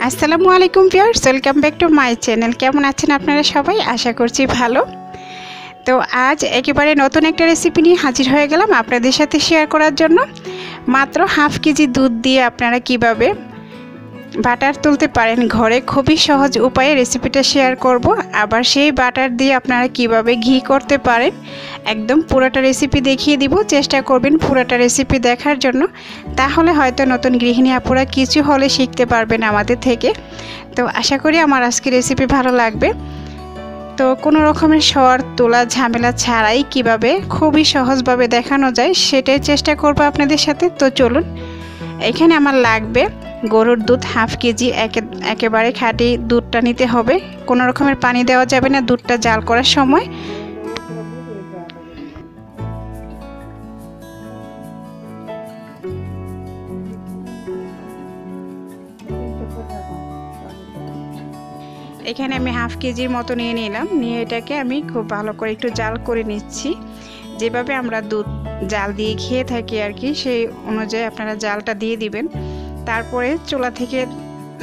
আসসালামু আলাইকুম viewers, welcome back to my channel. কেমন আছেন আপনারা সবাই? আশা করছি ভালো। তো আজ একেবারে নতুন একটা রেসিপি নিয়ে হাজির হয়ে গেলাম আপনাদের সাথে শেয়ার করার জন্য। মাত্র হাফ কেজি দুধ দিয়ে আপনারা কিভাবে বাটার তুলতে পারেন ঘরে, খুবই সহজ উপায়ে রেসিপিটা শেয়ার করব। আবার সেই বাটার দিয়ে আপনারা কিভাবে ঘি করতে পারেন একদম পুরোটা রেসিপি দেখিয়ে দিব। চেষ্টা করবেন পুরোটা রেসিপি দেখার জন্য, তাহলে হয়তো নতুন গৃহিণী আপুরা কিছু হলে শিখতে পারবেন আমাদের থেকে। তো আশা করি আমার আজকের রেসিপি ভালো লাগবে। তো কোনো রকমের শর্ট তোলা ঝামেলা ছাড়াই কিভাবে খুবই সহজভাবে দেখানো যায় সেটাই চেষ্টা করব আপনাদের সাথে। তো চলুন, এখানে আমার লাগবে গরুর দুধ হাফ কেজি। একেবারে খাঁটি দুধটা নিতে হবে, কোনো রকমের পানি দেওয়া যাবে না দুধটা জাল করার সময়। এখানে আমি হাফ কেজির মতো নিয়ে নিলাম, নিয়ে এটাকে আমি খুব ভালো করে একটু জাল করে নিচ্ছি। যেভাবে আমরা দুধ জাল দিয়ে খেয়ে থাকি আর কি, সেই অনুযায়ী আপনারা জালটা দিয়ে দিবেন। তারপরে চুলা থেকে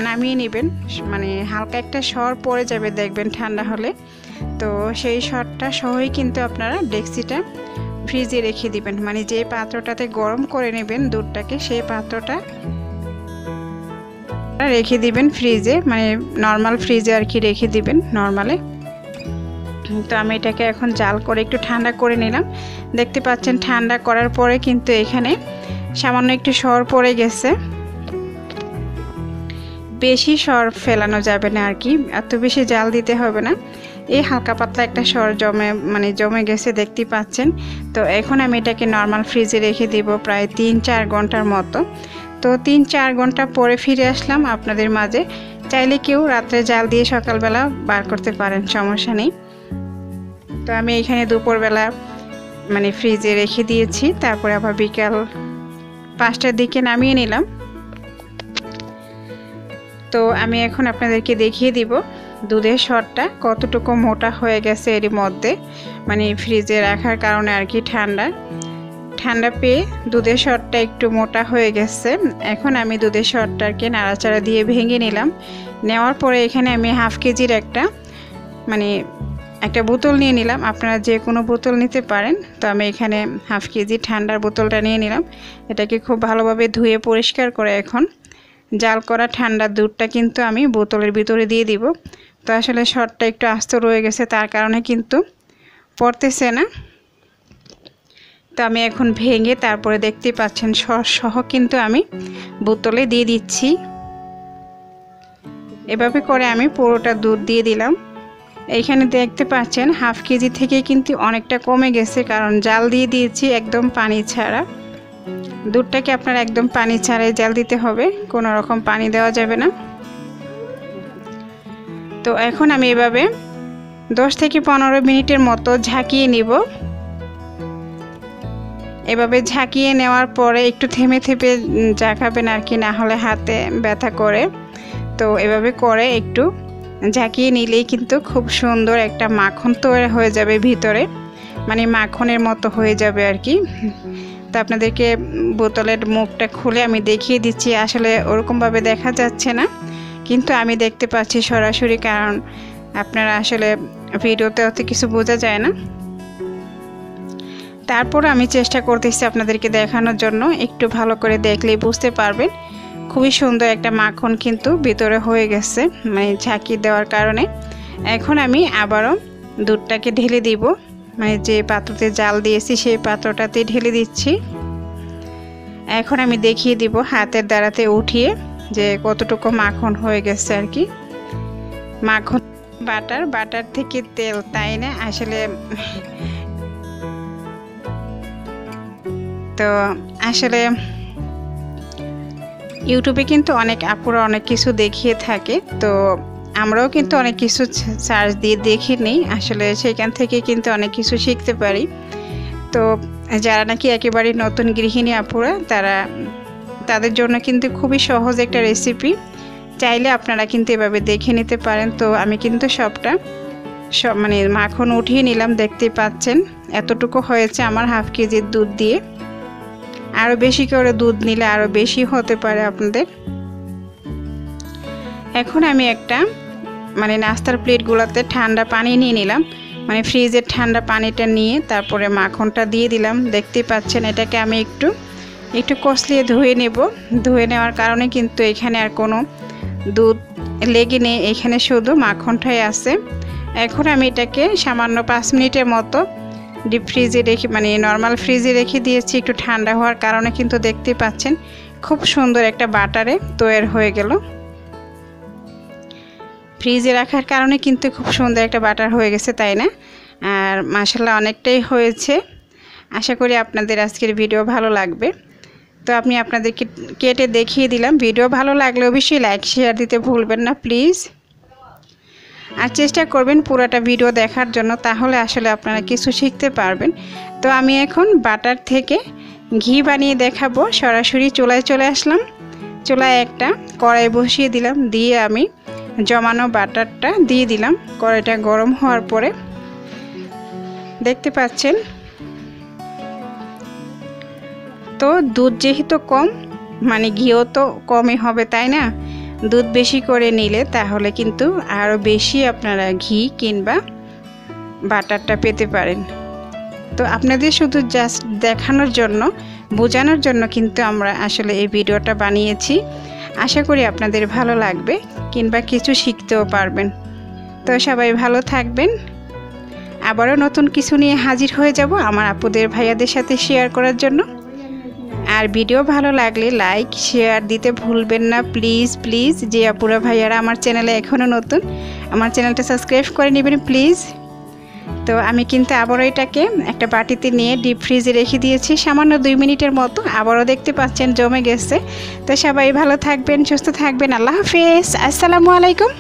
নামিয়ে নেবেন, মানে হালকা একটা সর পড়ে যাবে দেখবেন ঠান্ডা হলে। তো সেই সরটা সহই কিন্তু আপনারা ডেক্সিটা ফ্রিজে রেখে দিবেন, মানে যে পাত্রটাতে গরম করে নেবেন দুধটাকে সেই পাত্রটা রেখে দিবেন ফ্রিজে, মানে নর্মাল ফ্রিজে আর কি রেখে দিবেন নর্মালে। তো আমি এটাকে এখন জাল করে একটু ঠান্ডা করে নিলাম। দেখতে পাচ্ছেন ঠান্ডা করার পরে কিন্তু এখানে সামান্য একটু সর পড়ে গেছে। বেশি সর ফেলানো যাবে না আর কি, এত বেশি জাল দিতে হবে না। এই হালকা পাতলা একটা সর জমে গেছে দেখতে পাচ্ছেন। তো এখন আমি এটাকে নর্মাল ফ্রিজে রেখে দিব প্রায় 3-4 ঘন্টার মতো। তো 3-4 ঘন্টা পরে ফিরে আসলাম আপনাদের মাঝে। চাইলে কেউ রাত্রে জাল দিয়ে সকালবেলা বার করতে পারেন, সমস্যা নেই। তো আমি এখানে দুপুরবেলা মানে ফ্রিজে রেখে দিয়েছি, তারপরে আবার বিকাল 5টার দিকে নামিয়ে নিলাম। তো আমি এখন আপনাদেরকে দেখিয়ে দিব দুধের সরটা কতটুকু মোটা হয়ে গেছে এর মধ্যে, মানে ফ্রিজে রাখার কারণে আর কি ঠান্ডা পেয়ে দুধের সরটা একটু মোটা হয়ে গেছে। এখন আমি দুধের সরটাকে নাড়াচাড়া দিয়ে ভেঙে নিলাম। নেওয়ার পরে এখানে আমি হাফ কেজির একটা বোতল নিয়ে নিলাম। আপনারা যে কোনো বোতল নিতে পারেন। তো আমি এখানে হাফ কেজি ঠান্ডার বোতলটা নিয়ে নিলাম। এটাকে খুব ভালোভাবে ধুয়ে পরিষ্কার করে এখন জাল করা ঠান্ডা দুধটা কিন্তু আমি বোতলের ভিতরে দিয়ে দিব। তো আসলে সরটা একটু আস্ত রয়ে গেছে, তার কারণে কিন্তু পড়তেছে না। তো আমি এখন ভেঙে তারপরে দেখতে পাচ্ছেন সর সহ কিন্তু আমি বোতলে দিয়ে দিচ্ছি। এভাবে করে আমি পুরোটা দুধ দিয়ে দিলাম। এইখানে দেখতে পাচ্ছেন হাফ কেজি থেকে কিন্তু অনেকটা কমে গেছে, কারণ জাল দিয়ে দিয়েছি একদম পানি ছাড়া। দুধটাকে আপনার একদম পানি ছাড়াই জাল দিতে হবে, কোনো রকম পানি দেওয়া যাবে না। তো এখন আমি এভাবে 10 থেকে 15 মিনিটের মতো ঝাঁকিয়ে নিব। এভাবে ঝাঁকিয়ে নেওয়ার পরে একটু থেমে থেমে ঝাঁকাবেন আর কি, না হলে হাতে ব্যথা করে। তো এভাবে করে একটু ঝাঁকিয়ে নিলেই কিন্তু খুব সুন্দর একটা মাখন তৈরি হয়ে যাবে ভিতরে, মানে মাখনের মতো হয়ে যাবে আর কি। তো আপনাদেরকে বোতলের মুখটা খুলে আমি দেখিয়ে দিচ্ছি। আসলে ওরকমভাবে দেখা যাচ্ছে না, কিন্তু আমি দেখতে পাচ্ছি সরাসরি, কারণ আপনারা আসলে ভিডিওতে অত কিছু বোঝা যায় না। তারপর আমি চেষ্টা করতেছি আপনাদেরকে দেখানোর জন্য, একটু ভালো করে দেখলেই বুঝতে পারবেন খুবই সুন্দর একটা মাখন কিন্তু ভিতরে হয়ে গেছে, মানে ঝাঁকি দেওয়ার কারণে। এখন আমি আবারও দুধটাকে ঢেলে দিব, মানে যে পাত্রতে জাল দিয়েছি সেই পাত্রটাতে ঢেলে দিচ্ছি। এখন আমি দেখিয়ে দিব হাতের দ্বারাতে উঠিয়ে যে কতটুকু মাখন হয়ে গেছে আর কি। মাখন বাটার থেকে তেল, তাই না? আসলে তো আসলে ইউটিউবে কিন্তু অনেক আপুরা অনেক কিছু দেখিয়ে থাকে, তো আমরাও কিন্তু অনেক কিছু সার্চ দিয়ে দেখে নিই, আসলে সেখান থেকে কিন্তু অনেক কিছু শিখতে পারি। তো যারা নাকি একেবারে নতুন গৃহিণী আপুরা, তাদের জন্য কিন্তু খুবই সহজ একটা রেসিপি। চাইলে আপনারা কিন্তু এভাবে দেখে নিতে পারেন। তো আমি কিন্তু মানে মাখন উঠিয়ে নিলাম, দেখতেই পাচ্ছেন এতটুকু হয়েছে আমার হাফ কেজির দুধ দিয়ে। আরও বেশি করে দুধ নিলে আরও বেশি হতে পারে আপনাদের। এখন আমি একটা মানে নাস্তার প্লেটগুলোতে ঠান্ডা পানি নিয়ে নিলাম, মানে ফ্রিজের ঠান্ডা পানিটা নিয়ে তারপরে মাখনটা দিয়ে দিলাম। দেখতে পাচ্ছেন এটাকে আমি একটু কষলিয়ে ধুয়ে নেব। ধুয়ে নেওয়ার কারণে কিন্তু এখানে আর কোনো দুধ লেগে নেই, এখানে শুধু মাখনটাই আছে। এখন আমি এটাকে সামান্য 5 মিনিটের মতো ডিপ ফ্রিজে রেখে মানে নর্মাল ফ্রিজে রেখে দিয়েছি। একটু ঠান্ডা হওয়ার কারণে কিন্তু দেখতে পাচ্ছেন খুব সুন্দর একটা বাটারে তৈরি হয়ে গেল। ফ্রিজে রাখার কারণে কিন্তু খুব সুন্দর একটা বাটার হয়ে গেছে, তাই না? আর মাশাআল্লাহ অনেকটাই হয়েছে। আশা করি আপনাদের আজকের ভিডিও ভালো লাগবে। তো আমি আপনাদেরকে কেটে দেখিয়ে দিলাম। ভিডিও ভালো লাগলে অবশ্যই লাইক শেয়ার দিতে ভুলবেন না প্লিজ। আর চেষ্টা করবেন পুরোটা ভিডিও দেখার জন্য, তাহলে আসলে আপনারা কিছু শিখতে পারবেন। তো আমি এখন বাটার থেকে ঘি বানিয়ে দেখাবো। সরাসরি চুলায় চলে আসলাম। চুলায় একটা কড়াই বসিয়ে দিলাম, দিয়ে আমি জমানো বাটারটা দিয়ে দিলাম। কড়াইটা গরম হওয়ার পরে দেখতে পাচ্ছেন, তো দুধ যেহেতু কম মানে ঘিও তো কমই হবে, তাই না? দুধ বেশি করে নিলে তাহলে কিন্তু আরও বেশি আপনারা ঘি কিংবা বাটারটা পেতে পারেন। তো আপনাদের শুধু জাস্ট দেখানোর জন্য, বোঝানোর জন্য কিন্তু আমরা আসলে এই ভিডিওটা বানিয়েছি। আশা করি আপনাদের ভালো লাগবে কিংবা কিছু শিখতেও পারবেন। তো সবাই ভালো থাকবেন। আবারও নতুন কিছু নিয়ে হাজির হয়ে যাব আমার আপুদের ভাইয়াদের সাথে শেয়ার করার জন্য। আর ভিডিও ভালো লাগলে লাইক শেয়ার দিতে ভুলবেন না প্লিজ প্লিজ। যে আপুরা ভাইয়ারা আমার চ্যানেলে এখনও নতুন, আমার চ্যানেলটা সাবস্ক্রাইব করে নেবেন প্লিজ। তো আমি কিন্তু আবারও এটাকে একটা বাটিতে নিয়ে ডিপ ফ্রিজে রেখে দিয়েছি সামান্য 2 মিনিটের মতো। আবারও দেখতে পাচ্ছেন জমে গেছে। তো সবাই ভালো থাকবেন, সুস্থ থাকবেন। আল্লাহ হাফেজ, আসসালামু আলাইকুম।